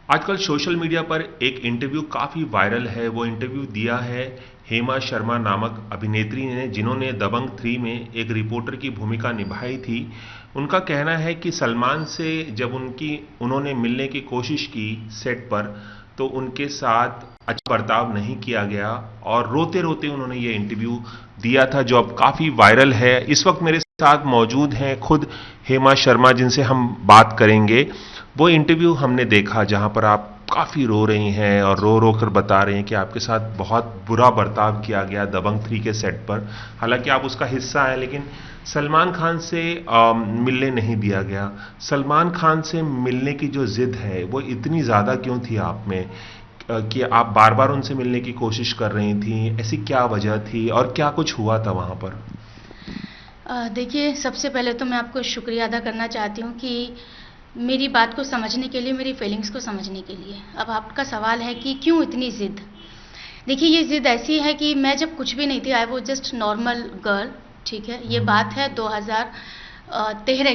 आजकल social media पर एक इंटरव्यू काफ़ी वायरल है। वो इंटरव्यू दिया है हेमा शर्मा नामक अभिनेत्री ने, जिन्होंने दबंग 3 में एक रिपोर्टर की भूमिका निभाई थी। उनका कहना है कि सलमान से जब उन्होंने मिलने की कोशिश की सेट पर, तो उनके साथ अच्छा बर्ताव नहीं किया गया और रोते रोते उन्होंने ये इंटरव्यू दिया था, जो अब काफ़ी वायरल है। इस वक्त मेरे साथ मौजूद हैं खुद हेमा शर्मा, जिनसे हम बात करेंगे। वो इंटरव्यू हमने देखा जहां पर आप काफ़ी रो रही हैं और रो रो कर बता रही हैं कि आपके साथ बहुत बुरा बर्ताव किया गया दबंग 3 के सेट पर। हालांकि आप उसका हिस्सा हैं, लेकिन सलमान खान से मिलने नहीं दिया गया। सलमान खान से मिलने की जो जिद है वो इतनी ज़्यादा क्यों थी आप में, कि आप बार बार उनसे मिलने की कोशिश कर रही थी? ऐसी क्या वजह थी और क्या कुछ हुआ था वहां पर? देखिए, सबसे पहले तो मैं आपको शुक्रिया अदा करना चाहती हूँ कि मेरी बात को समझने के लिए, मेरी फीलिंग्स को समझने के लिए। अब आपका सवाल है कि क्यों इतनी ज़िद? देखिए, ये ज़िद ऐसी है कि मैं जब कुछ भी नहीं थी, आई वो जस्ट नॉर्मल गर्ल, ठीक है। ये बात है 2013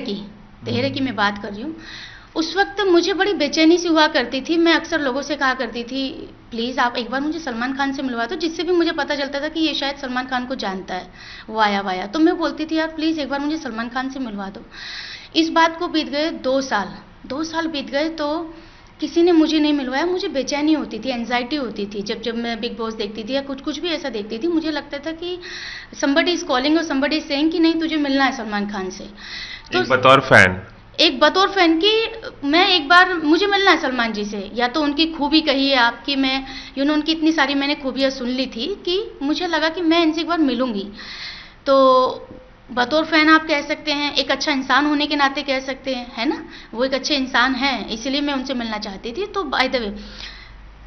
की मैं बात कर रही हूँ। उस वक्त मुझे बड़ी बेचैनी सी हुआ करती थी। मैं अक्सर लोगों से कहा करती थी, प्लीज़ आप एक बार मुझे सलमान खान से मिलवा दो, जिससे भी मुझे पता चलता था कि ये शायद सलमान खान को जानता है, वाया वाया। तो मैं बोलती थी, यार प्लीज़ एक बार मुझे सलमान खान से मिलवा दो। इस बात को बीत गए 2 साल बीत गए, तो किसी ने मुझे नहीं मिलवाया। मुझे बेचैनी होती थी, एंजाइटी होती थी। जब मैं बिग बॉस देखती थी या कुछ भी ऐसा देखती थी, मुझे लगता था कि समबडी इज कॉलिंग और समबडी इज सेइंग कि नहीं, तुझे मिलना है सलमान खान से। तो एक बतौर फैन की मैं एक बार, मुझे मिलना है सलमान जी से। या तो उनकी खूबी कही है आपकी, मैं उनकी इतनी सारी मैंने खूबियाँ सुन ली थी कि मुझे लगा कि मैं इनसे एक बार मिलूंगी। तो बतौर फैन आप कह सकते हैं, एक अच्छा इंसान होने के नाते कह सकते हैं, है ना। वो एक अच्छे इंसान हैं, इसलिए मैं उनसे मिलना चाहती थी। तो बाय द वे,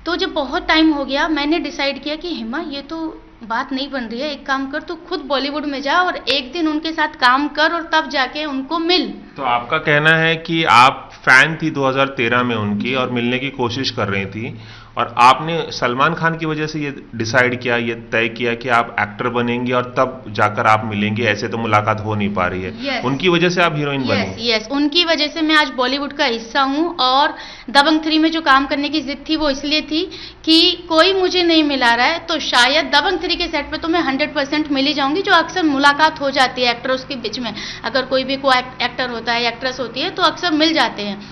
तो जब बहुत टाइम हो गया, मैंने डिसाइड किया कि हिमा, ये तो बात नहीं बन रही है। एक काम कर, तू खुद बॉलीवुड में जा और एक दिन उनके साथ काम कर और तब जाके उनको मिल। तो आपका कहना है कि आप फैन थी 2013 में उनकी और मिलने की कोशिश कर रही थी, और आपने सलमान खान की वजह से ये डिसाइड किया, ये तय किया कि आप एक्टर बनेंगे और तब जाकर आप मिलेंगे। ऐसे तो मुलाकात हो नहीं पा रही है। yes. उनकी वजह से आप हीरोइन बनी। यस, उनकी वजह से मैं आज बॉलीवुड का हिस्सा हूँ। और दबंग 3 में जो काम करने की जिद थी वो इसलिए थी कि कोई मुझे नहीं मिला रहा है, तो शायद दबंग 3 के सेट पे तो मैं 100% मिल ही जाऊंगी। जो अक्सर मुलाकात हो जाती है एक्टर्स के बीच में, अगर कोई भी एक्टर होता है, एक्ट्रेस होती है, तो अक्सर मिल जाते हैं।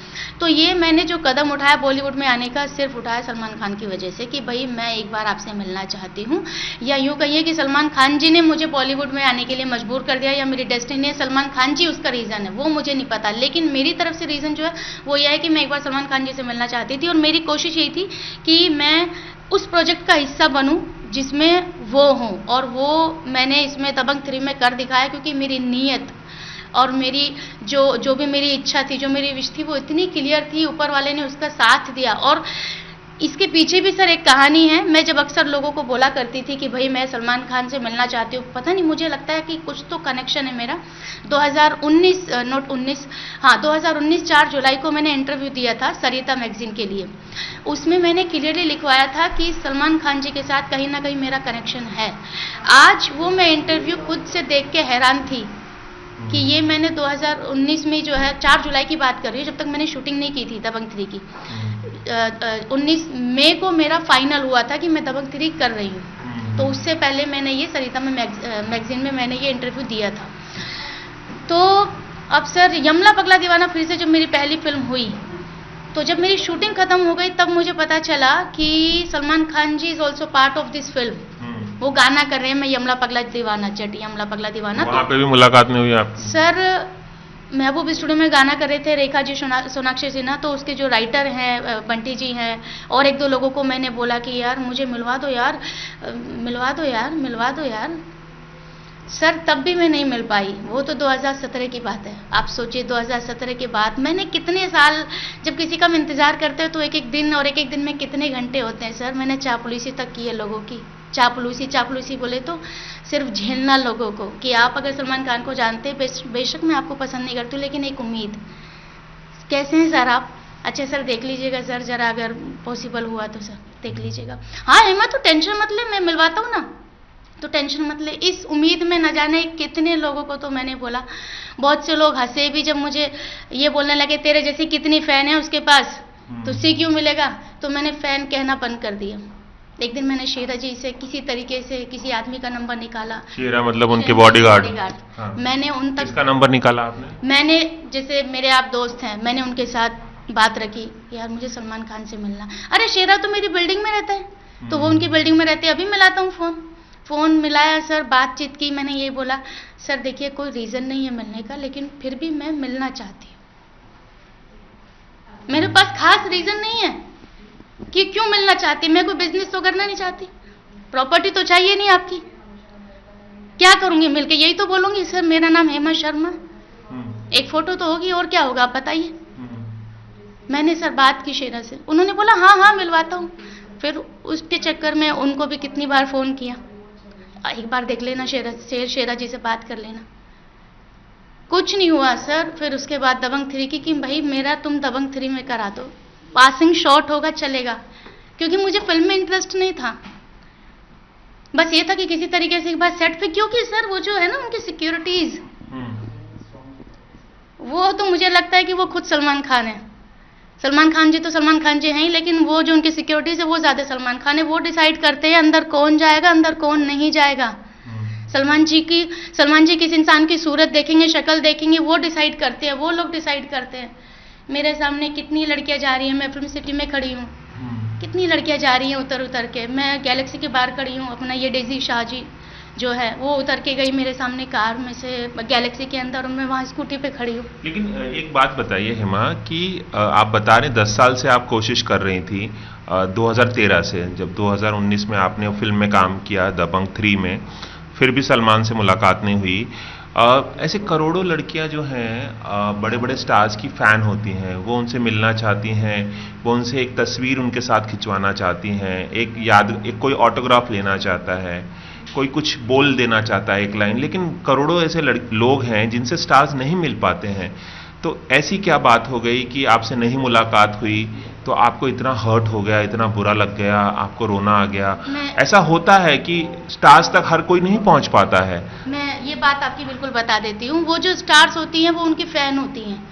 तो ये मैंने जो कदम उठाया बॉलीवुड में आने का, सिर्फ उठाया सलमान खान की वजह से कि भाई मैं एक बार आपसे मिलना चाहती हूँ। या यूँ कहिए कि सलमान खान जी ने मुझे बॉलीवुड में आने के लिए मजबूर कर दिया, या मेरी डेस्टिनी है, सलमान खान जी उसका रीज़न है, वो मुझे नहीं पता। लेकिन मेरी तरफ से रीज़न जो है वो यह है कि मैं एक बार सलमान खान जी से मिलना चाहती थी। और मेरी कोशिश यही थी कि मैं उस प्रोजेक्ट का हिस्सा बनूं जिसमें वो हों, और वो मैंने इसमें दबंग 3 में कर दिखाया। क्योंकि मेरी नीयत और मेरी जो भी मेरी इच्छा थी, जो मेरी विश थी, वो इतनी क्लियर थी, ऊपर वाले ने उसका साथ दिया। और इसके पीछे भी सर एक कहानी है। मैं जब अक्सर लोगों को बोला करती थी कि भाई मैं सलमान खान से मिलना चाहती हूँ, पता नहीं मुझे लगता है कि कुछ तो कनेक्शन है मेरा। 2019 4 जुलाई को मैंने इंटरव्यू दिया था सरिता मैगजीन के लिए। उसमें मैंने क्लियरली लिखवाया था कि सलमान खान जी के साथ कहीं ना कहीं मेरा कनेक्शन है। आज वो मैं इंटरव्यू खुद से देख के हैरान थी कि ये मैंने 2019 में, जो है 4 जुलाई की बात कर रही हूँ, जब तक मैंने शूटिंग नहीं की थी दबंग 3 की। 19 मई को मेरा फाइनल हुआ था कि मैं दबंग 3 कर रही हूँ। तो उससे पहले मैंने ये सरिता में मैगजीन में मैंने ये इंटरव्यू दिया था। तो अब सर, यमला पगला दीवाना फिर से जब मेरी पहली फिल्म हुई, तो जब मेरी शूटिंग खत्म हो गई, तब मुझे पता चला कि Salman Khan ji is also part of this film. वो गाना कर रहे हैं, मैं यमला पगला दीवाना, चट यमला पगला दीवाना। वहाँ पे भी मुलाकात नहीं हुई आपकी? सर, महबूब स्टूडियो में गाना कर रहे थे रेखा जी, सोनाक्षी सिन्हा। तो उसके जो राइटर हैं बंटी जी हैं, और 1-2 लोगों को मैंने बोला कि यार मुझे मिलवा दो यार, मिलवा दो यार। सर, तब भी मैं नहीं मिल पाई। वो तो 2017 की बात है। आप सोचिए, 2017 के बाद मैंने कितने साल, जब किसी का हम इंतज़ार करते हैं तो एक एक दिन, और एक एक दिन में कितने घंटे होते हैं सर। मैंने चापलूसी तक की है लोगों की। चापलूसी बोले तो सिर्फ झेलना लोगों को, कि आप अगर सलमान खान को जानते हैं, बेशक मैं आपको पसंद नहीं करती हूँ, लेकिन एक उम्मीद। कैसे हैं सर आप? अच्छा सर, देख लीजिएगा सर जरा, अगर पॉसिबल हुआ तो सर देख लीजिएगा। हाँ हेमा, तो टेंशन मत ले, मैं मिलवाता हूँ ना, तो टेंशन मत ले। इस उम्मीद में न जाने कितने लोगों को तो मैंने बोला। बहुत से लोग हंसे भी जब मुझे ये बोलने लगे, तेरे जैसी कितनी फ़ैन है उसके पास, तो उससे क्यों मिलेगा? तो मैंने फैन कहना बंद कर दिया। एक दिन मैंने शेरा जी से किसी तरीके से किसी आदमी का नंबर निकाला। शेरा मतलब उनके बॉडीगार्ड। हाँ। मैंने उन तक किसका नंबर निकाला आपने? मैंने, जैसे मेरे आप दोस्त हैं, मैंने उनके साथ बात रखी, यार मुझे सलमान खान से मिलना। अरे शेरा तो मेरी बिल्डिंग में रहता है, तो वो उनकी बिल्डिंग में रहते हैं, अभी मिलाता हूँ। फोन मिलाया सर, बातचीत की। मैंने ये बोला, सर देखिए कोई रीजन नहीं है मिलने का, लेकिन फिर भी मैं मिलना चाहती हूँ। मेरे पास खास रीजन नहीं है कि क्यों मिलना चाहती। मैं कोई बिजनेस तो करना नहीं चाहती, प्रॉपर्टी तो चाहिए नहीं आपकी। क्या करूंगी मिलके? यही तो बोलूंगी, सर मेरा नाम हेमा शर्मा, एक फोटो तो होगी, और क्या होगा आप बताइए। मैंने सर बात की शेरा से, उन्होंने बोला हाँ हाँ मिलवाता हूँ। फिर उसके चक्कर में उनको भी कितनी बार फोन किया, एक बार देख लेना शेरा जी से बात कर लेना। कुछ नहीं हुआ सर। फिर उसके बाद दबंग 3 की कि भाई मेरा तुम दबंग 3 में करा दो, पासिंग शॉट होगा चलेगा, क्योंकि मुझे फिल्म में इंटरेस्ट नहीं था। बस ये था कि किसी तरीके से एक बार सेट पे, क्योंकि सर वो जो है ना उनकी सिक्योरिटीज, वो तो मुझे लगता है कि वो खुद सलमान खान है। सलमान खान जी तो सलमान खान जी हैं ही, लेकिन वो जो उनकी सिक्योरिटीज है वो ज्यादा सलमान खान है। वो डिसाइड करते हैं अंदर कौन जाएगा, अंदर कौन नहीं जाएगा। सलमान जी किस इंसान की सूरत देखेंगे, शक्ल देखेंगे, वो डिसाइड करते हैं, वो लोग डिसाइड करते हैं। मेरे सामने कितनी लड़कियां जा रही हैं, मैं फिल्म सिटी में खड़ी हूँ, कितनी लड़कियां जा रही हैं उतर उतर के। मैं गैलेक्सी के बाहर खड़ी हूँ, अपना ये डेजी शाह जी जो है वो उतर के गई मेरे सामने कार में से गैलेक्सी के अंदर, और मैं वहाँ स्कूटी पे खड़ी हूँ। लेकिन एक बात बताइए हेमा कि आप बता रहे 10 साल से आप कोशिश कर रही थी, 2013 से, जब 2019 में आपने फिल्म में काम किया दबंग 3 में, फिर भी सलमान से मुलाकात नहीं हुई। ऐसे करोड़ों लड़कियां जो हैं बड़े बड़े स्टार्स की फ़ैन होती हैं, वो उनसे मिलना चाहती हैं, वो उनसे एक तस्वीर उनके साथ खिंचवाना चाहती हैं, एक कोई ऑटोग्राफ लेना चाहता है, कोई कुछ बोल देना चाहता है एक लाइन, लेकिन करोड़ों ऐसे लोग हैं जिनसे स्टार्स नहीं मिल पाते हैं। तो ऐसी क्या बात हो गई कि आपसे नहीं मुलाकात हुई तो आपको इतना हर्ट हो गया, इतना बुरा लग गया, आपको रोना आ गया? ऐसा होता है कि स्टार्स तक हर कोई नहीं पहुंच पाता है। मैं ये बात आपकी बिल्कुल बता देती हूँ। वो जो स्टार्स होती हैं वो उनकी फैन होती हैं,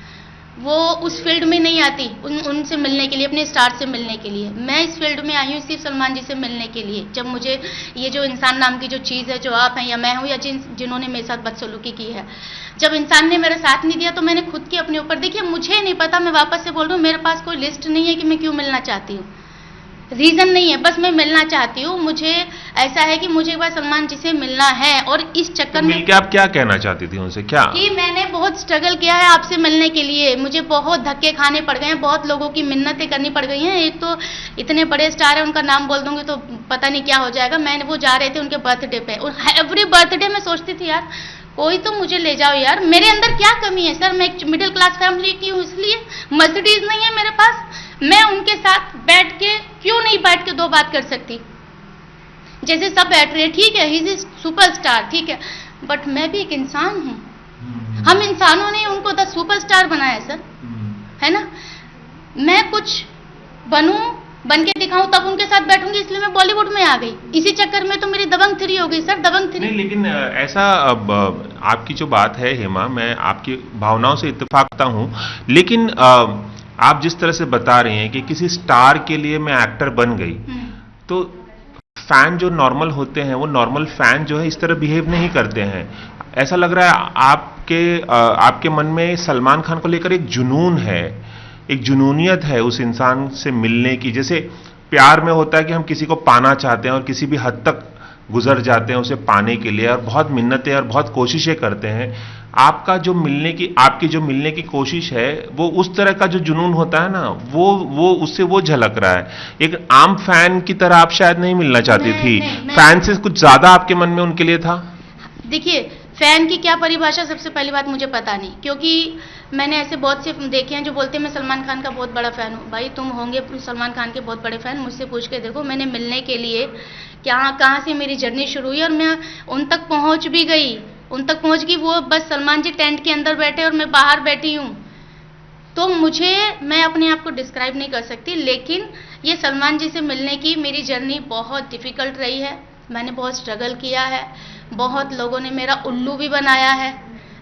वो उस फील्ड में नहीं आती उनसे मिलने के लिए, अपने स्टार से मिलने के लिए। मैं इस फील्ड में आई हूँ सिर्फ सलमान जी से मिलने के लिए। जब मुझे ये जो इंसान नाम की जो चीज़ है, जो आप हैं या मैं हूँ या जिन्होंने मेरे साथ बदसलूकी की है, जब इंसान ने मेरा साथ नहीं दिया तो मैंने खुद के अपने ऊपर, देखिए मुझे नहीं पता, मैं वापस से बोल रही हूँ, मेरे पास कोई लिस्ट नहीं है कि मैं क्यों मिलना चाहती हूँ, रीजन नहीं है, बस मैं मिलना चाहती हूँ। मुझे ऐसा है कि मुझे एक बार सलमान जी से मिलना है, और इस चक्कर में मिलके आप क्या कहना चाहती थी उनसे? क्या कि मैंने बहुत स्ट्रगल किया है आपसे मिलने के लिए, मुझे बहुत धक्के खाने पड़ गए हैं, बहुत लोगों की मिन्नतें करनी पड़ गई हैं। एक तो इतने बड़े स्टार है, उनका नाम बोल दूंगी तो पता नहीं क्या हो जाएगा। मैंने, वो जा रहे थे उनके बर्थडे पे, और एवरी बर्थडे में सोचती थी यार कोई तो मुझे ले जाओ यार, मेरे अंदर क्या कमी है सर? मैं एक मिडिल क्लास फैमिली की हूँ, इसलिए मर्सिडीज नहीं है मेरे पास। मैं उनके साथ बैठ के क्यों नहीं बैठ के 2 बात कर सकती? जैसे सब बैठ रहे हैं, ठीक है, ही इज सुपरस्टार, ठीक है, बट मैं भी एक इंसान हूँ। हम इंसानों ने उनको द सुपरस्टार बनाया सर, है ना? मैं कुछ बन के दिखाऊं तब उनके साथ बैठूंगी, इसलिए मैं बॉलीवुड में आ गई। इसी चक्कर में तो मेरी दबंग 3 हो गई सर, दबंग 3। नहीं, लेकिन ऐसा आपकी जो बात है हेमा, मैं आपकी भावनाओं से इत्तेफाक करता हूं, लेकिन आप जिस तरह से बता रहे हैं कि किसी स्टार के लिए मैं एक्टर बन गई, तो फैन जो नॉर्मल होते हैं, वो नॉर्मल फैन जो है इस तरह बिहेव नहीं करते हैं। ऐसा लग रहा है आपके मन में सलमान खान को लेकर एक जुनून है, एक जुनूनियत है उस इंसान से मिलने की। जैसे प्यार में होता है कि हम किसी को पाना चाहते हैं और किसी भी हद तक गुजर जाते हैं उसे पाने के लिए, और बहुत मिन्नतें और बहुत कोशिशें करते हैं। आपकी जो मिलने की कोशिश है, वो उस तरह का जो जुनून होता है ना, वो उससे वो झलक रहा है। एक आम फैन की तरह आप शायद नहीं मिलना चाहती थी, फैन से कुछ ज्यादा आपके मन में उनके लिए था। देखिए फैन की क्या परिभाषा, सबसे पहली बात मुझे पता नहीं, क्योंकि मैंने ऐसे बहुत से देखे हैं जो बोलते हैं मैं सलमान खान का बहुत बड़ा फ़ैन हूँ। भाई तुम होंगे सलमान खान के बहुत बड़े फ़ैन, मुझसे पूछ के देखो। मैंने मिलने के लिए कहाँ से मेरी जर्नी शुरू हुई, और मैं उन तक पहुँच भी गई, वो बस सलमान जी टेंट के अंदर बैठे और मैं बाहर बैठी हूँ। तो मैं अपने आप को डिस्क्राइब नहीं कर सकती, लेकिन ये सलमान जी से मिलने की मेरी जर्नी बहुत डिफ़िकल्ट रही है। मैंने बहुत स्ट्रगल किया है, बहुत लोगों ने मेरा उल्लू भी बनाया है,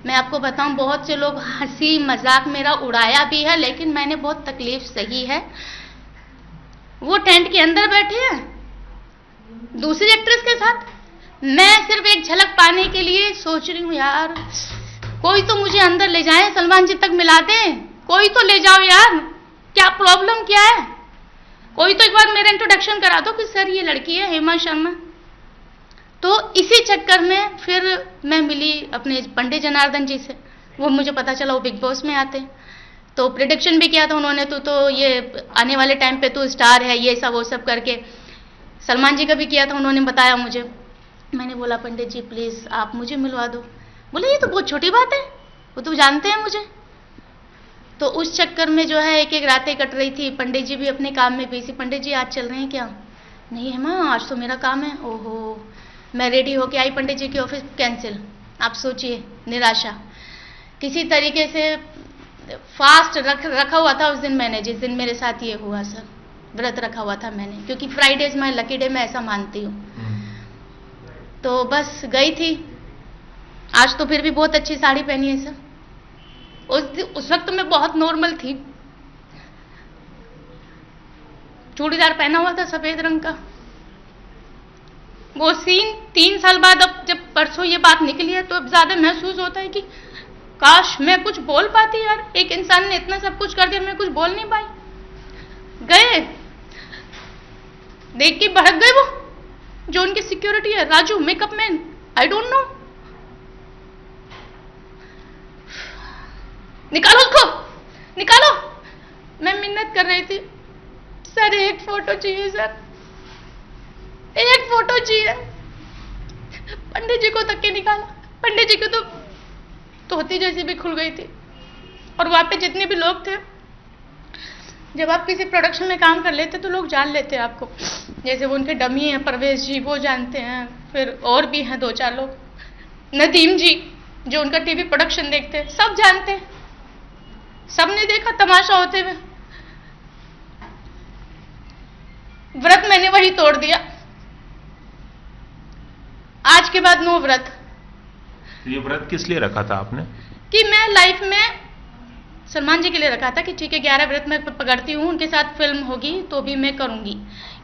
मैं आपको बताऊं, बहुत से लोग हंसी मजाक मेरा उड़ाया भी है, लेकिन मैंने बहुत तकलीफ सही है। वो टेंट के अंदर बैठे हैं दूसरी एक्ट्रेस के साथ, मैं सिर्फ एक झलक पाने के लिए सोच रही हूँ यार कोई तो मुझे अंदर ले जाए, सलमान जी तक मिला दे, कोई तो ले जाओ यार, क्या प्रॉब्लम क्या है, कोई तो एक बार मेरा इंट्रोडक्शन करा दो कि सर ये लड़की है हेमा शर्मा। तो इसी चक्कर में फिर मैं मिली अपने पंडित जनार्दन जी से, वो मुझे पता चला वो बिग बॉस में आते हैं, तो प्रिडिक्शन भी किया था उन्होंने, तो ये आने वाले टाइम पे तो स्टार है, ये सब वो सब करके सलमान जी का भी किया था, उन्होंने बताया मुझे। मैंने बोला पंडित जी प्लीज आप मुझे मिलवा दो, बोले ये तो बहुत छोटी बात है, वो तो जानते हैं मुझे। तो उस चक्कर में जो है एक एक रातें कट रही थी, पंडित जी भी अपने काम में बिजी। पंडित जी आज चल रहे हैं क्या? नहीं हेमा आज तो मेरा काम है। ओहो, मैं रेडी होके आई, पंडित जी की ऑफिस कैंसिल। आप सोचिए निराशा, किसी तरीके से फास्ट रखा हुआ था उस दिन मैंने, जिस दिन मेरे साथ ये हुआ सर, व्रत रखा हुआ था मैंने, क्योंकि फ्राइडेज मैं लकी डे में ऐसा मानती हूँ। तो बस गई थी, आज तो फिर भी बहुत अच्छी साड़ी पहनी है सर। उस वक्त मैं बहुत नॉर्मल थी, चूड़ीदार पहना हुआ था सफेद रंग का। वो सीन 3 साल बाद, अब जब परसों ये बात निकली है तो अब ज्यादा महसूस होता है कि काश मैं कुछ बोल पाती यार, एक इंसान ने इतना सब कुछ कर दिया, मैं कुछ बोल नहीं पाई। गए देख के भड़क गए, वो जो उनकी सिक्योरिटी है Raju makeup man, I don't know, निकालो उसको निकालो। मैं मिन्नत कर रही थी सर एक फोटो चाहिए सर, एक फोटो चाहिए। पंडित जी को तक के निकाला, पंडित जी को तो धोती जैसी भी खुल गई थी। और वहां पे जितने भी लोग थे, जब आप किसी प्रोडक्शन में काम कर लेते तो लोग जान लेते हैं आपको, जैसे वो उनके डमी हैं परवेश जी, वो जानते हैं, फिर और भी हैं 2-4 लोग, नदीम जी जो उनका टीवी प्रोडक्शन देखते हैं, सब जानते हैं। सबने देखा तमाशा होते हुए। व्रत मैंने वही तोड़ दिया, आज के बाद नो व्रत। ये व्रत किस लिए रखा था आपने? कि मैं लाइफ में सलमान जी के लिए रखा था कि ठीक है 11 व्रत मैं पकड़ती हूँ, उनके साथ फिल्म होगी तो भी मैं करूंगी,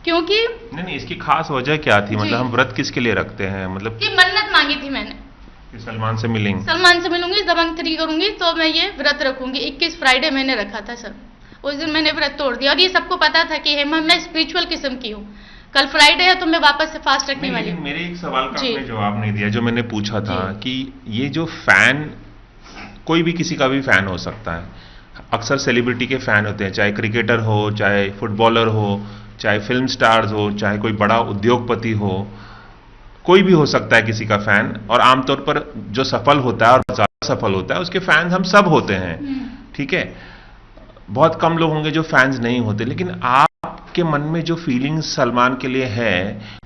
क्योंकि नहीं इसकी खास वजह क्या थी? मतलब हम व्रत किसके लिए रखते हैं? मतलब कि मन्नत मांगी थी मैंने कि सलमान से मिलेंगे, सलमान से मिलूंगी, दबंग 3 करूंगी तो मैं ये व्रत रखूंगी। 21 फ्राइडे मैंने रखा था सर, उस दिन मैंने व्रत तोड़ दिया। और ये सबको पता था कि हेमा मैं स्पिरिचुअल किस्म की हूँ, कल फ्राइडे है तो मैं वापस से फास्ट रखने वाली हूँ। मेरे एक सवाल का आपने जवाब नहीं दिया जो मैंने पूछा था कि ये जो फैन, कोई भी किसी का भी फैन हो सकता है, अक्सर सेलिब्रिटी के फैन होते हैं, चाहे क्रिकेटर हो, चाहे फुटबॉलर हो, चाहे फिल्म स्टार्स हो, चाहे कोई बड़ा उद्योगपति हो, कोई भी हो सकता है किसी का फैन। और आमतौर पर जो सफल होता है और ज्यादा सफल होता है उसके फैंस हम सब होते हैं, ठीक है। बहुत कम लोग होंगे जो फैंस नहीं होते, लेकिन आपके मन में जो फीलिंग्स सलमान के लिए है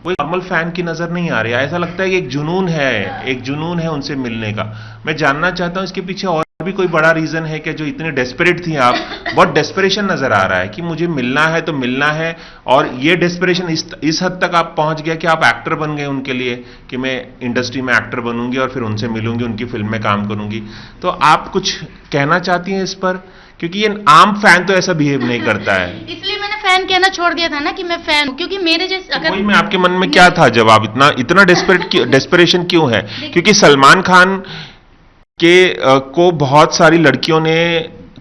वो नॉर्मल फैन की नजर नहीं आ रही है। ऐसा लगता है कि एक जुनून है उनसे मिलने का। मैं जानना चाहता हूं इसके पीछे और भी कोई बड़ा रीजन है क्या, जो इतने डेस्परेट थी आप? बहुत डेस्परेशन नजर आ रहा है कि मुझे मिलना है तो मिलना है, और ये डेस्परेशन इस हद तक आप पहुंच गया कि आप एक्टर बन गए उनके लिए, कि मैं इंडस्ट्री में एक्टर बनूंगी और फिर उनसे मिलूंगी, उनकी फिल्म में काम करूंगी। तो आप कुछ कहना चाहती हैं इस पर? क्योंकि ये आम फैन तो ऐसा बिहेव नहीं करता है। इसलिए मैंने फैन कहना छोड़ दिया था ना कि मैं फैन हूं, क्योंकि मेरे जैसे अगर वही में आपके मन में क्या था जब आप इतना डेस्परेशन क्यों है? क्योंकि सलमान खान के को बहुत सारी लड़कियों ने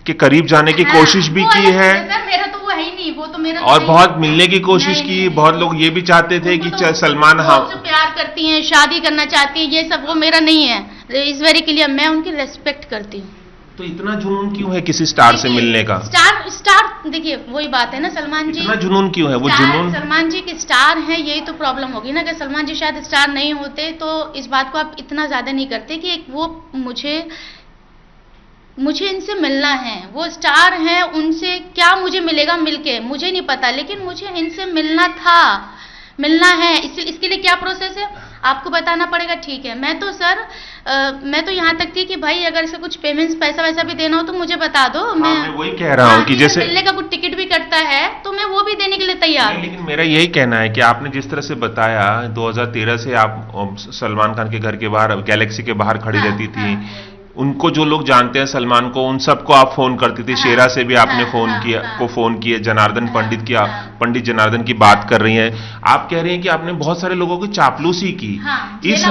के करीब जाने की कोशिश भी की है, मेरा तो वो है ही नहीं, वो तो मेरा और बहुत मिलने की कोशिश की। बहुत लोग ये भी चाहते थे कि सलमान प्यार करती हैं, शादी करना चाहती हैं, ये सब वो मेरा नहीं है। इस वेरी के लिए मैं उनकी रेस्पेक्ट करती हूँ। तो इतना जुनून क्यों है किसी स्टार से मिलने का? स्टार देखिए वही बात है ना, सलमान जी इतना जुनून क्यों है? वो जुनून सलमान जी के स्टार हैं, यही तो प्रॉब्लम होगी ना। अगर सलमान जी शायद स्टार नहीं होते तो इस बात को आप इतना ज्यादा नहीं करते कि वो मुझे इनसे मिलना है। वो स्टार हैं, उनसे क्या मुझे मिलेगा मिलके मुझे नहीं पता, लेकिन मुझे इनसे मिलना है। इसके लिए क्या प्रोसेस है आपको बताना पड़ेगा, ठीक है। मैं तो यहाँ तक थी कि भाई अगर से कुछ पेमेंट्स पैसा वैसा भी देना हो तो मुझे बता दो। मैं वही कह रहा हूँ कि जैसे मिलने का कुछ टिकट भी कटता है तो मैं वो भी देने के लिए तैयार हूँ। लेकिन मेरा यही कहना है कि आपने जिस तरह से बताया 2013 से आप सलमान खान के घर के बाहर, गैलेक्सी के बाहर खड़ी रहती थी, उनको जो लोग जानते हैं सलमान को, उन सबको आप फोन करती थी। शेरा से भी आपने फोन किया, जनार्दन पंडित की, पंडित जनार्दन की बात कर रही हैं आप। कह रही हैं कि आपने बहुत सारे लोगों की चापलूसी की, इस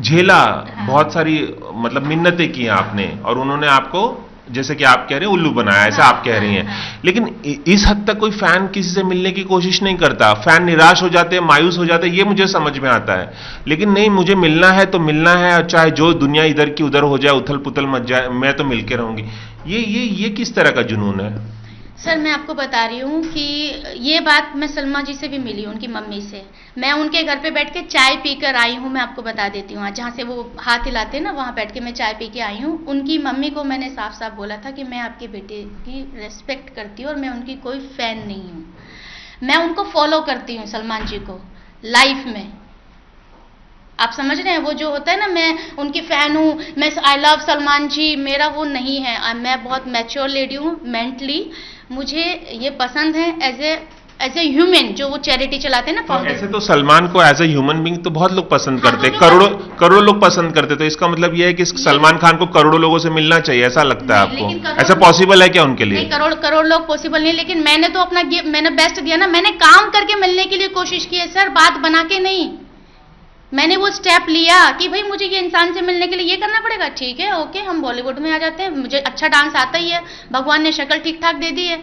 झेला, बहुत सारी मतलब मिन्नतें की आपने, और उन्होंने आपको, जैसे कि आप कह रहे हैं, उल्लू बनाया, ऐसा आप कह रही हैं। लेकिन इस हद तक कोई फैन किसी से मिलने की कोशिश नहीं करता। फैन निराश हो जाते हैं, मायूस हो जाते हैं, ये मुझे समझ में आता है। लेकिन नहीं, मुझे मिलना है तो मिलना है, और चाहे जो दुनिया इधर की उधर हो जाए, उथल पुथल मच जाए, मैं तो मिलके रहूंगी। ये किस तरह का जुनून है? सर, मैं आपको बता रही हूँ कि ये बात मैं सलमा जी से भी मिली, उनकी मम्मी से। मैं उनके घर पे बैठ के चाय पीकर आई हूँ, मैं आपको बता देती हूँ। आज जहाँ से वो हाथ हिलाते हैं ना, वहाँ बैठ के मैं चाय पी के आई हूँ। उनकी मम्मी को मैंने साफ साफ बोला था कि मैं आपके बेटे की रेस्पेक्ट करती हूँ और मैं उनकी कोई फ़ैन नहीं हूँ। मैं उनको फॉलो करती हूँ, सलमान जी को, लाइफ में। आप समझ रहे हैं? वो जो होता है ना, मैं उनकी फ़ैन हूँ, मैं आई लव सलमान जी, मेरा वो नहीं है। मैं बहुत मैच्योर लेडी हूँ मेंटली। मुझे ये पसंद है एज ए ह्यूमन, जो वो चैरिटी चलाते हैं ना, तो ऐसे तो सलमान को एज ए ह्यूमन बीइंग तो बहुत लोग पसंद करते हैं, करोड़ों लोग पसंद करते। तो इसका मतलब ये है कि सलमान खान को करोड़ों लोगों से मिलना चाहिए, ऐसा लगता है आपको? ऐसा पॉसिबल है क्या उनके लिए? करोड़ लोग पॉसिबल नहीं, लेकिन मैंने तो अपना मैंने बेस्ट दिया ना। मैंने काम करके मिलने के लिए कोशिश की है सर, बात बना के नहीं। मैंने वो स्टेप लिया कि भाई मुझे ये इंसान से मिलने के लिए ये करना पड़ेगा, ठीक है, ओके, हम बॉलीवुड में आ जाते हैं। मुझे अच्छा डांस आता ही है, भगवान ने शक्ल ठीक ठाक दे दी है।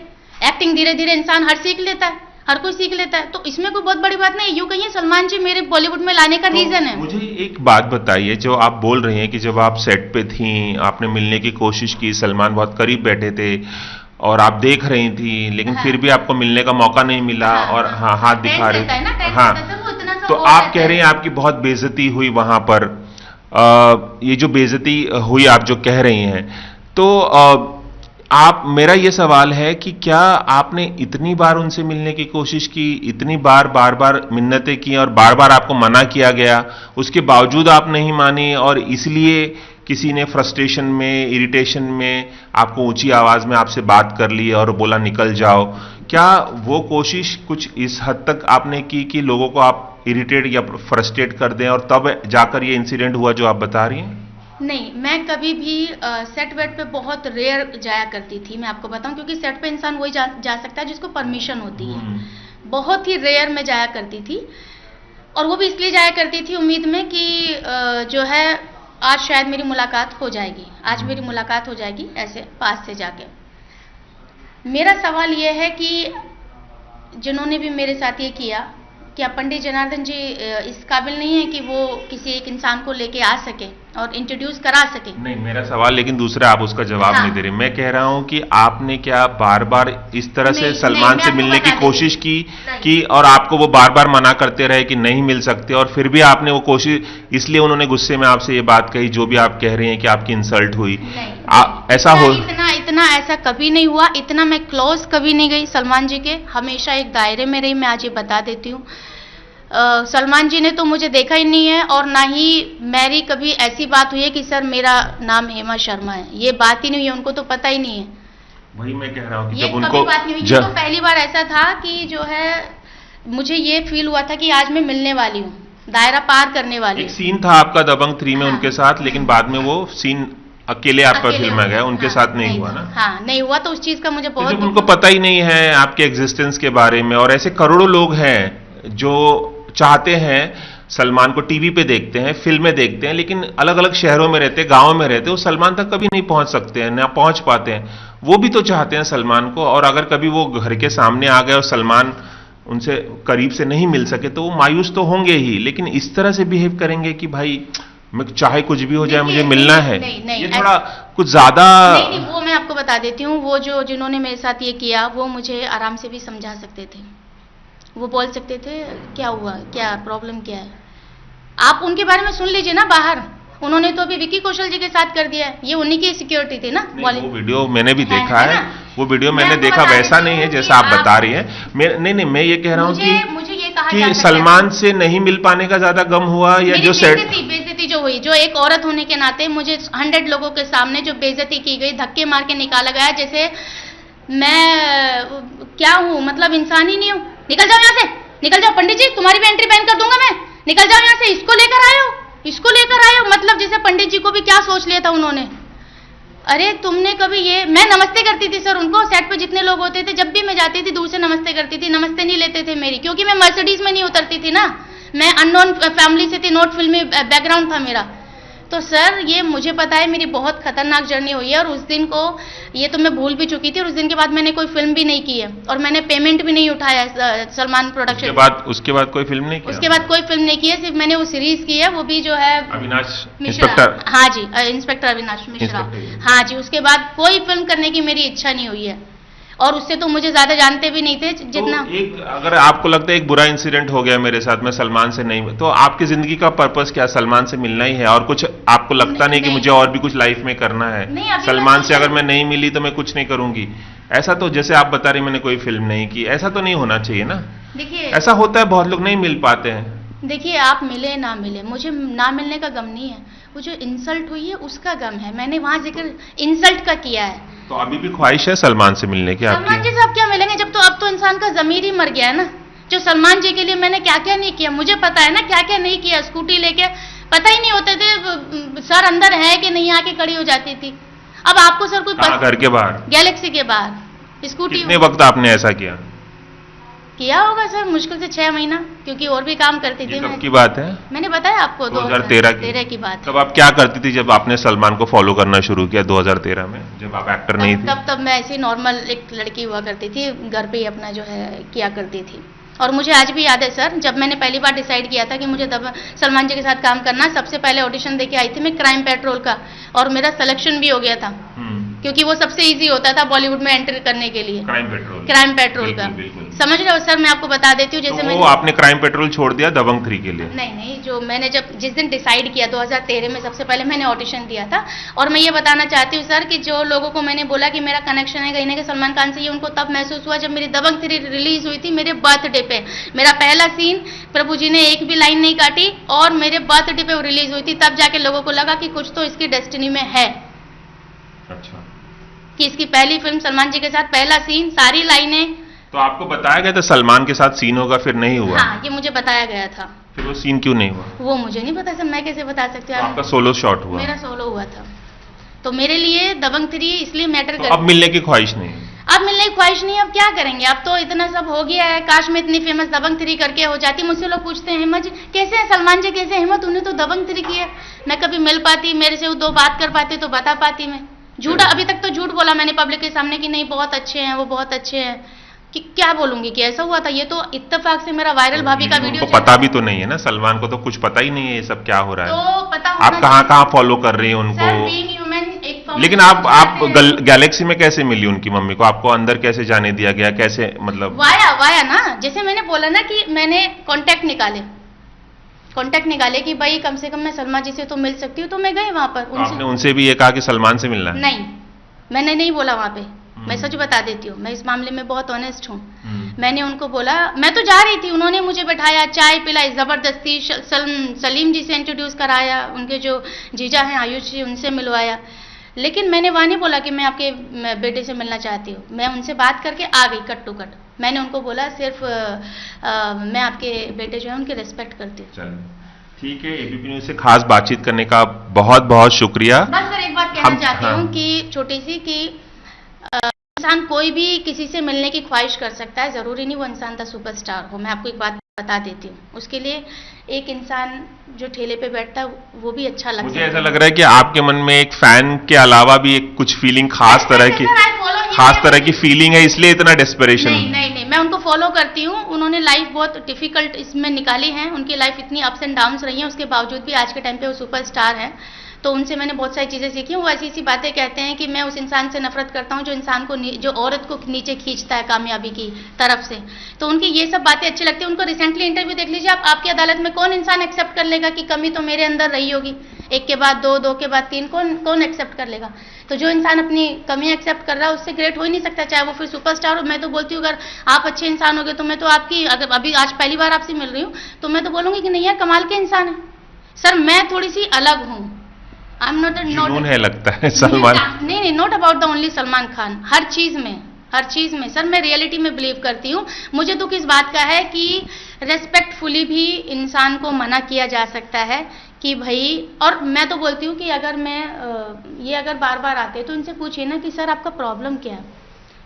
एक्टिंग धीरे धीरे इंसान सीख लेता है, हर कोई सीख लेता है, तो इसमें कोई बहुत बड़ी बात नहीं। यूं कहिए सलमान जी मेरे बॉलीवुड में लाने का रीजन है। मुझे एक बात बताइए, जो आप बोल रही हैं कि जब आप सेट पे थी, आपने मिलने की कोशिश की, सलमान बहुत करीब बैठे थे और आप देख रही थी, लेकिन फिर भी आपको मिलने का मौका नहीं मिला, और हाथ दिखा रही थी। तो आप कह रहे हैं आपकी बहुत बेइज्जती हुई वहां पर। ये जो बेइज्जती हुई आप जो कह रही हैं, तो आप, मेरा ये सवाल है कि क्या आपने इतनी बार उनसे मिलने की कोशिश की, इतनी बार बार मिन्नतें की और बार बार आपको मना किया गया, उसके बावजूद आप नहीं मानी, और इसलिए किसी ने फ्रस्ट्रेशन में, इरिटेशन में आपको ऊंची आवाज में आपसे बात कर ली और बोला निकल जाओ? क्या वो कोशिश कुछ इस हद तक आपने की कि लोगों को आप इरिटेट या फ्रस्ट्रेट कर दें, और तब जाकर ये इंसिडेंट हुआ जो आप बता रही हैं? नहीं, मैं कभी भी सेट वेट पे बहुत रेयर जाया करती थी, मैं आपको बताऊं, क्योंकि सेट पे इंसान वही जा सकता है जिसको परमिशन होती है। बहुत ही रेयर में जाया करती थी, और वो भी इसलिए जाया करती थी उम्मीद में कि जो है आज शायद मेरी मुलाकात हो जाएगी, आज मेरी मुलाकात हो जाएगी, ऐसे पास से जाके। मेरा सवाल ये है कि जिन्होंने भी मेरे साथ ये किया, क्या पंडित जनार्दन जी इस काबिल नहीं है कि वो किसी एक इंसान को लेके आ सके और इंट्रोड्यूस करा सके? नहीं, मेरा सवाल लेकिन दूसरा, आप उसका जवाब नहीं दे रहे। मैं कह रहा हूं कि आपने क्या बार बार इस तरह से सलमान से मिलने की कोशिश की और आपको वो बार बार मना करते रहे कि नहीं मिल सकते, और फिर भी आपने वो कोशिश, इसलिए उन्होंने गुस्से में आपसे ये बात कही जो भी आप कह रहे हैं कि आपकी इंसल्ट हुई? ऐसा हो? इतना ऐसा कभी नहीं हुआ, इतना मैं क्लोज कभी नहीं गई सलमान जी के, हमेशा एक दायरे में रही। मैं आज ये बता देती हूँ, सलमान जी ने तो मुझे देखा ही नहीं है, और ना ही मेरी कभी ऐसी बात हुई है कि सर मेरा नाम हेमा शर्मा है, ये बात ही नहीं हुई, उनको तो पता ही नहीं है। वही मैं कह रहा हूँ कि जब उनको बात नहीं हुई, तो पहली बार ऐसा था कि जो है मुझे ये फील हुआ था कि आज मैं मिलने वाली हूँ, दायरा पार करने वाली। एक सीन था आपका दबंग 3 में उनके साथ, लेकिन बाद में वो सीन अकेले आपका फिल्म में गया, उनके साथ नहीं हुआ ना? हाँ, नहीं हुआ, तो उस चीज का मुझे बहुत, उनको पता ही नहीं है आपके एग्जिस्टेंस के बारे में। और ऐसे करोड़ों लोग हैं जो चाहते हैं सलमान को, टीवी पे देखते हैं, फिल्में देखते हैं, लेकिन अलग अलग शहरों में रहते हैं, गांवों में रहते हैं, वो सलमान तक कभी नहीं पहुंच सकते हैं, ना पहुंच पाते हैं। वो भी तो चाहते हैं सलमान को, और अगर कभी वो घर के सामने आ गए और सलमान उनसे करीब से नहीं मिल सके तो वो मायूस तो होंगे ही, लेकिन इस तरह से बिहेव करेंगे कि भाई मैं चाहे कुछ भी हो जाए मुझे मिलना है, ये थोड़ा कुछ ज्यादा। नहीं, वो मैं आपको बता देती हूँ, वो जिन्होंने मेरे साथ ये किया, वो मुझे आराम से भी समझा सकते थे, वो बोल सकते थे क्या हुआ, क्या प्रॉब्लम क्या है, आप उनके बारे में सुन लीजिए ना बाहर। उन्होंने तो अभी विकी कौशल जी के साथ कर दिया है, ये उन्हीं की सिक्योरिटी थी ना। वो वीडियो मैंने भी देखा है, वो वीडियो मैंने देखा, वैसा नहीं है जैसा आप बता रही हैं। नहीं, मैं ये कह रहा हूँ कि सलमान से नहीं मिल पाने का ज्यादा गम हुआ, या जो बेइज्जती जो हुई, जो एक औरत होने के नाते मुझे 100 लोगों के सामने जो बेइज्जती की गई, धक्के मार के निकाला गया, जैसे मैं क्या हूँ, मतलब इंसान ही नहीं हूँ। निकल जाओ यहाँ से, निकल जाओ पंडित जी, तुम्हारी भी एंट्री बैन कर दूंगा मैं, निकल जाओ यहाँ से, इसको लेकर आए हो, मतलब जैसे पंडित जी को भी क्या सोच लिया था उन्होंने। अरे तुमने कभी ये, मैं नमस्ते करती थी सर उनको, सेट पे जितने लोग होते थे जब भी मैं जाती थी दूर से नमस्ते करती थी, नमस्ते नहीं लेते थे मेरी, क्योंकि मैं मर्सिडीज में नहीं उतरती थी ना, मैं अननोन फैमिली से थी, नॉट फिल्मी बैकग्राउंड था मेरा। तो सर ये मुझे पता है मेरी बहुत खतरनाक जर्नी हुई है, और उस दिन को ये तो मैं भूल भी चुकी थी, और उस दिन के बाद मैंने कोई फिल्म भी नहीं की है, और मैंने पेमेंट भी नहीं उठाया सलमान प्रोडक्शन। उसके बाद कोई फिल्म नहीं की? उसके बाद कोई फिल्म नहीं की है, सिर्फ मैंने वो सीरीज की है, वो भी जो है अविनाश इंस्पेक्टर, हाँ जी इंस्पेक्टर अविनाश मिश्रा, हाँ जी। उसके बाद कोई फिल्म करने की मेरी इच्छा नहीं हुई है, और उससे तो मुझे ज्यादा जानते भी नहीं थे जितना। तो एक अगर आपको लगता है एक बुरा इंसिडेंट हो गया मेरे साथ में, सलमान से नहीं, तो आपकी जिंदगी का पर्पस क्या? सलमान से मिलना ही है, और कुछ आपको लगता नहीं कि मुझे और भी कुछ लाइफ में करना है? सलमान से अगर मैं नहीं मिली तो मैं कुछ नहीं करूंगी, ऐसा तो जैसे आप बता रही मैंने कोई फिल्म नहीं की, ऐसा तो नहीं होना चाहिए ना। देखिए ऐसा होता है, बहुत लोग नहीं मिल पाते हैं। देखिए आप मिले ना मिले, मुझे ना मिलने का गम नहीं है, वो जो इंसल्ट हुई है उसका गम है, मैंने वहां जिक्र इंसल्ट का किया है। तो अभी भी ख्वाहिश है सलमान से मिलने की आपकी? सलमान जी से आप क्या मिलेंगे, जब तो अब तो इंसान का जमीर ही मर गया है ना। जो सलमान जी के लिए मैंने क्या क्या नहीं किया, मुझे पता है ना क्या क्या नहीं किया। स्कूटी लेके पता ही नहीं होते थे सर अंदर है कि नहीं, आके खड़ी हो जाती थी। अब आपको सर कोई घर के बाहर, गैलेक्सी के बाहर स्कूटी। कितने वक्त आपने ऐसा किया होगा सर? मुश्किल से 6 महीना, क्योंकि और भी काम करती थी। कब की बात है? मैंने बताया आपको 2013 की बात। तब आप क्या करती थी जब आपने सलमान को फॉलो करना शुरू किया 2013 में, जब आप एक्टर नहीं थी? तब मैं ऐसी नॉर्मल एक लड़की हुआ करती थी, घर पे ही अपना जो है किया करती थी। और मुझे आज भी याद है सर, जब मैंने पहली बार डिसाइड किया था कि मुझे तब सलमान जी के साथ काम करना, सबसे पहले ऑडिशन देके आई थी मैं क्राइम पेट्रोल का, और मेरा सिलेक्शन भी हो गया था, क्योंकि वो सबसे इजी होता था बॉलीवुड में एंट्री करने के लिए। क्राइम पेट्रोल का समझ रहे हो सर? मैं आपको बता देती हूँ, जैसे तो आपने क्राइम पेट्रोल छोड़ दिया दबंग 3 के लिए? नहीं, जो मैंने जिस दिन डिसाइड किया 2013 में, सबसे पहले मैंने ऑडिशन दिया था। और मैं ये बताना चाहती हूँ सर कि जो लोगों को मैंने बोला कि मेरा कनेक्शन है कहीं ना कहीं सलमान खान से, ये उनको तब महसूस हुआ जब मेरी दबंग 3 रिलीज हुई थी मेरे बर्थडे पे। मेरा पहला सीन प्रभु जी ने एक भी लाइन नहीं काटी, और मेरे बर्थडे पे वो रिलीज हुई थी, तब जाके लोगों को लगा कि कुछ तो इसकी डेस्टिनी में है। अच्छा, कि इसकी पहली फिल्म सलमान जी के साथ, पहला सीन, सारी लाइनें। तो आपको बताया गया था सलमान के साथ सीन होगा, फिर नहीं हुआ? हाँ, ये मुझे बताया गया था। फिर वो सीन क्यों नहीं हुआ? वो मुझे नहीं पता सर, मैं कैसे बता सकती हूँ? आपका सोलो शॉट हुआ? मेरा सोलो हुआ था, तो मेरे लिए दबंग 3 इसलिए मैटर करती। अब मिलने की ख्वाहिश नहीं है? अब मिलने की ख्वाहिश नहीं, अब क्या करेंगे, अब तो इतना सब हो गया है। काश मैं इतनी फेमस दबंग 3 करके हो जाती। मुझसे लोग पूछते हैं हिम्मत कैसे है, सलमान जी कैसे, हिम्मत तूने तो दबंग 3 की है। मैं कभी मिल पाती, मेरे से वो 2 बात कर पाते तो बता पाती मैं। झूठ, अभी तक तो झूठ बोला मैंने पब्लिक के सामने कि नहीं बहुत अच्छे हैं, वो बहुत अच्छे हैं, कि क्या बोलूंगी कि ऐसा हुआ था। ये तो इत्तेफाक से मेरा वायरल भाभी का वीडियो को पता भी तो नहीं है ना, सलमान को तो कुछ पता ही नहीं है ये सब क्या हो रहा है। तो पता आप कहाँ फॉलो कर रही हैं उनको? लेकिन आप गैलेक्सी में कैसे मिली उनकी मम्मी को? आपको अंदर कैसे जाने दिया गया, कैसे मतलब? वाया ना, जैसे मैंने बोला ना कि मैंने कांटेक्ट निकाले कि भाई कम से कम मैं सलमान जी से तो मिल सकती हूँ, तो मैं गई वहां पर। आपने उनसे भी ये कहा कि सलमान से मिलना है? नहीं, मैंने नहीं बोला वहां पे, मैं सच बता देती हूँ, मैं इस मामले में बहुत ऑनेस्ट हूँ। मैंने उनको बोला, मैं तो जा रही थी, उन्होंने मुझे बैठाया, चाय पिलाई, जबरदस्ती सलीम जी से इंट्रोड्यूस कराया, उनके जो जीजा हैं आयुष जी उनसे मिलवाया। लेकिन मैंने वहां नहीं बोला कि मैं आपके बेटे से मिलना चाहती हूँ, मैं उनसे बात करके आ गई कट टू कट। मैंने उनको बोला सिर्फ मैं आपके बेटे जो है उनकी रिस्पेक्ट करती हूँ। ठीक है, एबीपी न्यूज से खास बातचीत करने का बहुत बहुत शुक्रिया। बस सर एक बात कहना चाहती हूँ कि छोटी सी, कि इंसान कोई भी किसी से मिलने की ख्वाहिश कर सकता है, जरूरी नहीं वो इंसान का सुपरस्टार हो। मैं आपको एक बात बता देती हूँ, उसके लिए एक इंसान जो ठेले पे बैठता है वो भी अच्छा लगता है। मुझे ऐसा लग रहा है कि आपके मन में एक फैन के अलावा भी एक कुछ फीलिंग, खास तरह की फीलिंग है, इसलिए इतना डेस्परेशन। नहीं, मैं उनको फॉलो करती हूँ। उन्होंने लाइफ बहुत डिफिकल्ट इसमें निकाली है, उनकी लाइफ इतनी अप्स एंड डाउन्स रही है, उसके बावजूद भी आज के टाइम पे वो सुपरस्टार है। तो उनसे मैंने बहुत सारी चीज़ें सीखी। वो ऐसी ऐसी बातें कहते हैं कि मैं उस इंसान से नफरत करता हूँ जो इंसान को, जो औरत को नीचे खींचता है कामयाबी की तरफ से। तो उनकी ये सब बातें अच्छी लगती है। उनको रिसेंटली इंटरव्यू देख लीजिए आप, आपकी अदालत में कौन इंसान एक्सेप्ट कर लेगा कि कमी तो मेरे अंदर रही होगी, 1 के बाद 2, 2 के बाद 3, कौन एक्सेप्ट कर लेगा? तो जो इंसान अपनी कमी एक्सेप्ट कर रहा है उससे ग्रेट हो ही नहीं सकता, चाहे वो फिर सुपरस्टार हो। मैं तो बोलती हूँ अगर आप अच्छे इंसान हो गए तो मैं तो आपकी, अगर अभी आज पहली बार आपसे मिल रही हूँ तो मैं तो बोलूँगी कि नहीं यार कमाल के इंसान है। सर मैं थोड़ी सी अलग हूँ, आई एम नॉट है लगता है सलमान। नहीं, not about the only Salman Khan, हर चीज में सर मैं रियलिटी में बिलीव करती हूँ। मुझे दुख इस बात का है कि रेस्पेक्टफुली भी इंसान को मना किया जा सकता है कि भाई, और मैं तो बोलती हूँ कि अगर मैं ये अगर बार बार आते तो इनसे पूछिए ना कि सर आपका प्रॉब्लम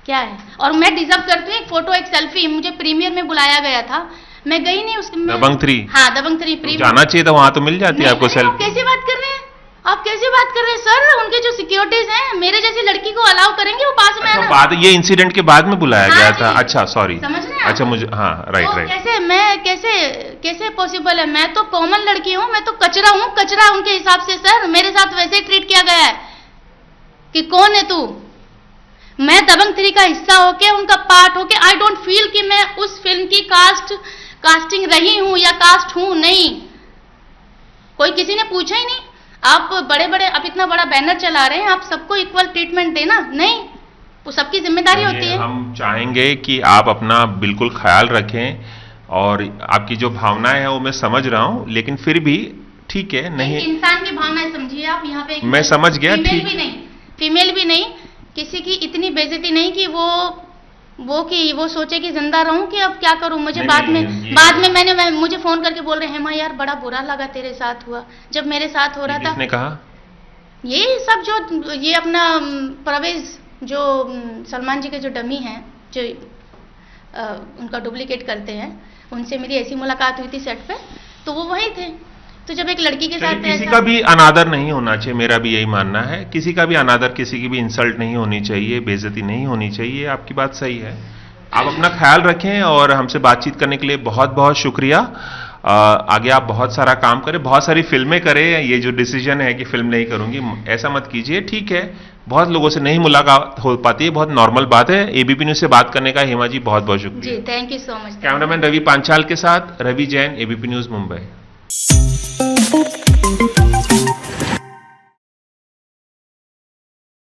क्या है। और मैं डिजर्व करती हूँ एक फोटो, एक सेल्फी। मुझे प्रीमियर में बुलाया गया था, मैं गई नहीं उसमें। दबंग 3? हाँ, दबंग 3 प्रीमियर जाना चाहिए था, वहां तो मिल जाती है आपको आप सेल्फी। कैसे बात कर रहे हैं, आप कैसे बात कर रहे हैं सर? उनके जो सिक्योरिटीज हैं, मेरे जैसी लड़की को अलाउ करेंगे वो पास में आना? बाद ये इंसिडेंट के बाद में बुलाया हाँ गया जी। था? अच्छा, सॉरी। समझ रहे हैं अच्छा, आप? मुझे, हाँ, राइट तो राइट। कैसे पॉसिबल है? मैं तो कॉमन लड़की हूँ, मैं तो कचरा हूँ, कचरा उनके हिसाब से। सर मेरे साथ वैसे ट्रीट किया गया है कि कौन है तू। मैं दबंग 3 का हिस्सा होके, उनका पार्ट होके, आई डोंट फील कि मैं उस फिल्म की कास्टिंग रही हूं या कास्ट हूं। नहीं, कोई किसी ने पूछा ही नहीं। आप बड़े आप इतना बड़ा बैनर चला रहे हैं, आप सबको इक्वल ट्रीटमेंट देना, नहीं, वो सबकी जिम्मेदारी होती है। हम चाहेंगे कि आप अपना बिल्कुल ख्याल रखें, और आपकी जो भावनाएं हैं वो मैं समझ रहा हूं, लेकिन फिर भी ठीक है। नहीं, इंसान की भावनाएं समझिए आप। यहाँ पे मैं समझ गया, ठीक। फीमेल भी नहीं, किसी की इतनी बेइज्जती नहीं कि वो सोचे कि जिंदा रहूं कि अब क्या करूं। मुझे बाद में मुझे फोन करके बोल रहे हैं, हेमा यार बड़ा बुरा लगा तेरे साथ हुआ, जब मेरे साथ हो रहा था। किसने कहा? ये सब जो ये अपना परवेज, जो सलमान जी के जो डमी हैं, जो उनका डुप्लीकेट करते हैं, उनसे मेरी ऐसी मुलाकात हुई थी सेट पे, तो वो वही थे। तो जब एक लड़की के साथ किसी का भी अनादर नहीं होना चाहिए, मेरा भी यही मानना है। किसी का भी अनादर, किसी की भी इंसल्ट नहीं होनी चाहिए, बेइज्जती नहीं होनी चाहिए। आपकी बात सही है। आप अपना ख्याल रखें, और हमसे बातचीत करने के लिए बहुत बहुत शुक्रिया। आगे आप बहुत सारा काम करें, बहुत सारी फिल्में करें। ये जो डिसीजन है कि फिल्म नहीं करूंगी, ऐसा मत कीजिए, ठीक है। बहुत लोगों से नहीं मुलाकात हो पाती है, बहुत नॉर्मल बात है। एबीपी न्यूज से बात करने का हेमा जी बहुत बहुत शुक्रिया जी, thank you so much. Cameraman Ravi Panchal के साथ रवि जैन, एबीपी न्यूज, मुंबई।